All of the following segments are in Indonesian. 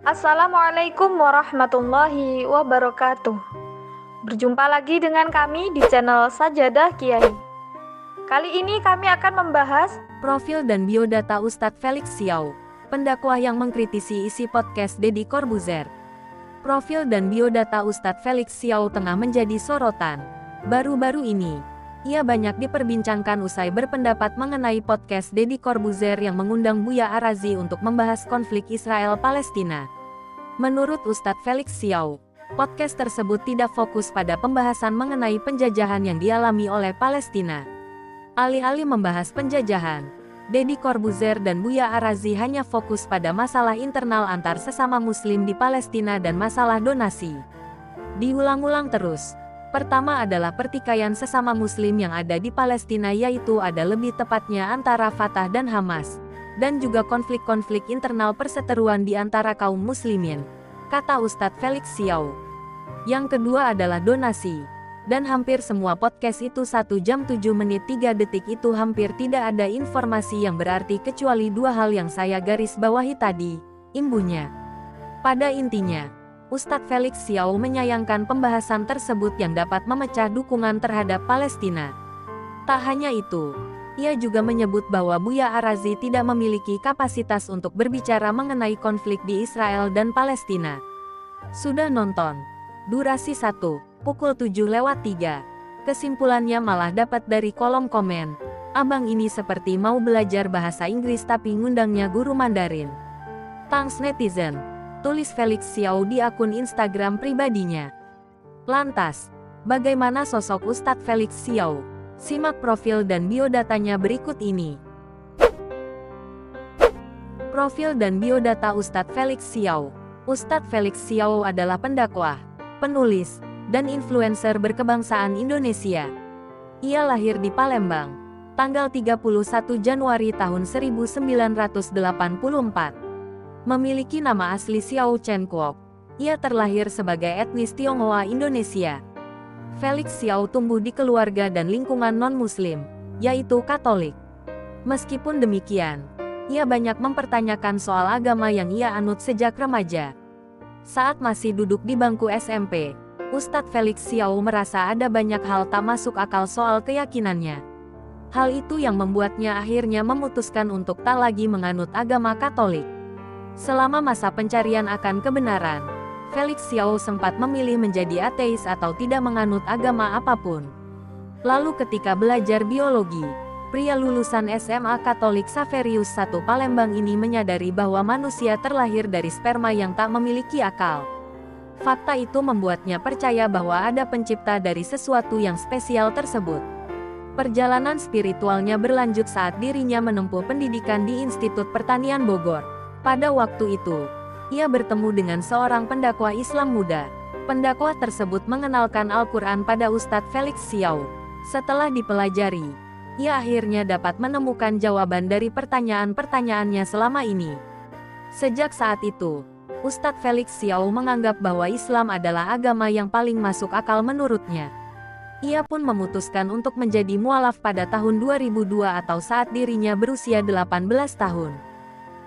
Assalamualaikum warahmatullahi wabarakatuh. Berjumpa lagi dengan kami di channel Sajadah Kiai. Kali ini kami akan membahas profil dan biodata Ustadz Felix Xiao, pendakwah yang mengkritisi isi podcast Deddy Corbuzier. Profil dan biodata Ustadz Felix Xiao tengah menjadi sorotan. Baru-baru ini, ia banyak diperbincangkan usai berpendapat mengenai podcast Deddy Corbuzier yang mengundang Buya Arazi untuk membahas konflik Israel-Palestina. Menurut Ustadz Felix Xiao, podcast tersebut tidak fokus pada pembahasan mengenai penjajahan yang dialami oleh Palestina. Alih-alih membahas penjajahan, Deddy Corbuzier dan Buya Arazi hanya fokus pada masalah internal antar sesama muslim di Palestina dan masalah donasi. Diulang-ulang terus. Pertama adalah pertikaian sesama muslim yang ada di Palestina, yaitu ada lebih tepatnya antara Fatah dan Hamas, dan juga konflik-konflik internal perseteruan di antara kaum muslimin, kata Ustadz Felix Xiao. Yang kedua adalah donasi. Dan hampir semua podcast itu 1 jam 7 menit 3 detik itu hampir tidak ada informasi yang berarti kecuali dua hal yang saya garis bawahi tadi, imbuhnya. Pada intinya, Ustadz Felix Xiao menyayangkan pembahasan tersebut yang dapat memecah dukungan terhadap Palestina. Tak hanya itu, ia juga menyebut bahwa Buya Arazi tidak memiliki kapasitas untuk berbicara mengenai konflik di Israel dan Palestina. Sudah nonton? Durasi 1, pukul 7:03. Kesimpulannya malah dapat dari kolom komen, abang ini seperti mau belajar bahasa Inggris tapi ngundangnya guru Mandarin. Thanks netizen, tulis Felix Xiao di akun Instagram pribadinya. Lantas, bagaimana sosok Ustadz Felix Xiao? Simak profil dan biodatanya berikut ini. Profil dan biodata Ustadz Felix Xiao. Ustadz Felix Xiao adalah pendakwah, penulis, dan influencer berkebangsaan Indonesia. Ia lahir di Palembang, tanggal 31 Januari tahun 1984. Memiliki nama asli Xiao Chen Kwok. Ia terlahir sebagai etnis Tionghoa Indonesia. Felix Xiao tumbuh di keluarga dan lingkungan non-muslim, yaitu Katolik. Meskipun demikian, ia banyak mempertanyakan soal agama yang ia anut sejak remaja. Saat masih duduk di bangku SMP, Ustadz Felix Xiao merasa ada banyak hal tak masuk akal soal keyakinannya. Hal itu yang membuatnya akhirnya memutuskan untuk tak lagi menganut agama Katolik. Selama masa pencarian akan kebenaran, Felix Xiao sempat memilih menjadi ateis atau tidak menganut agama apapun. Lalu ketika belajar biologi, pria lulusan SMA Katolik Xaverius I Palembang ini menyadari bahwa manusia terlahir dari sperma yang tak memiliki akal. Fakta itu membuatnya percaya bahwa ada pencipta dari sesuatu yang spesial tersebut. Perjalanan spiritualnya berlanjut saat dirinya menempuh pendidikan di Institut Pertanian Bogor. Pada waktu itu, ia bertemu dengan seorang pendakwah Islam muda. Pendakwah tersebut mengenalkan Al-Quran pada Ustadz Felix Xiao. Setelah dipelajari, ia akhirnya dapat menemukan jawaban dari pertanyaan-pertanyaannya selama ini. Sejak saat itu, Ustadz Felix Xiao menganggap bahwa Islam adalah agama yang paling masuk akal menurutnya. Ia pun memutuskan untuk menjadi mualaf pada tahun 2002 atau saat dirinya berusia 18 tahun.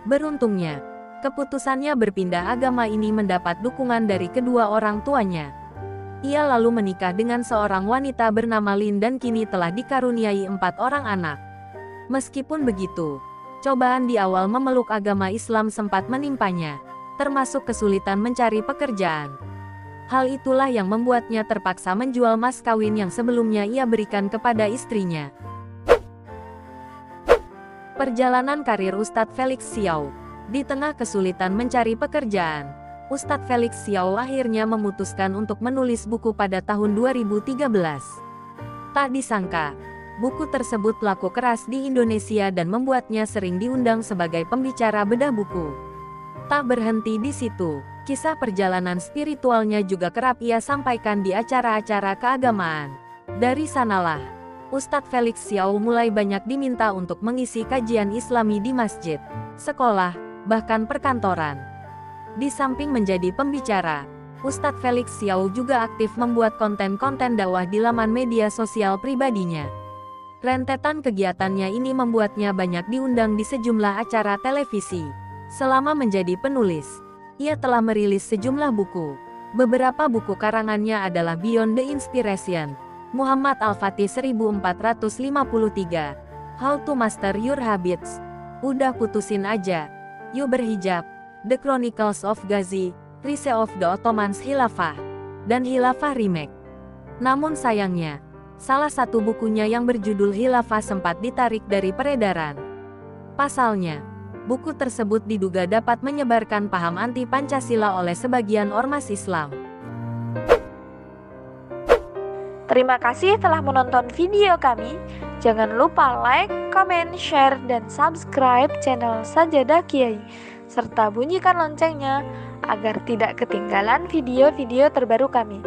Beruntungnya, keputusannya berpindah agama ini mendapat dukungan dari kedua orang tuanya. Ia lalu menikah dengan seorang wanita bernama Lin dan kini telah dikaruniai 4 orang anak. Meskipun begitu, cobaan di awal memeluk agama Islam sempat menimpanya, termasuk kesulitan mencari pekerjaan. Hal itulah yang membuatnya terpaksa menjual mas kawin yang sebelumnya ia berikan kepada istrinya. Perjalanan karir Ustadz Felix Xiao. Di tengah kesulitan mencari pekerjaan, Ustadz Felix Xiao akhirnya memutuskan untuk menulis buku pada tahun 2013. Tak disangka, buku tersebut laku keras di Indonesia dan membuatnya sering diundang sebagai pembicara bedah buku. Tak berhenti di situ, kisah perjalanan spiritualnya juga kerap ia sampaikan di acara-acara keagamaan. Dari sanalah, Ustadz Felix Xiao mulai banyak diminta untuk mengisi kajian Islami di masjid, sekolah, bahkan perkantoran. Di samping menjadi pembicara, Ustadz Felix Xiao juga aktif membuat konten-konten dakwah di laman media sosial pribadinya. Rentetan kegiatannya ini membuatnya banyak diundang di sejumlah acara televisi. Selama menjadi penulis, Ia telah merilis sejumlah buku. Beberapa buku karangannya adalah Beyond the Inspiration, Muhammad Al-Fatih 1453, How to Master Your Habits, Udah Putusin Aja, You Berhijab, The Chronicles of Ghazi, Rise of the Ottoman Khilafah, dan Khilafah Remake. Namun sayangnya, salah satu bukunya yang berjudul Khilafah sempat ditarik dari peredaran. Pasalnya, buku tersebut diduga dapat menyebarkan paham anti-Pancasila oleh sebagian ormas Islam. Terima kasih telah menonton video kami. Jangan lupa like, comment, share, dan subscribe channel Sajadah Kiai, serta bunyikan loncengnya agar tidak ketinggalan video-video terbaru kami.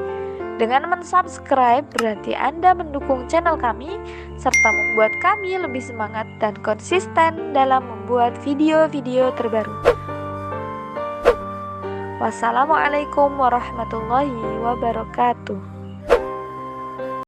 Dengan mensubscribe berarti Anda mendukung channel kami, serta membuat kami lebih semangat dan konsisten dalam membuat video-video terbaru. Wassalamualaikum warahmatullahi wabarakatuh.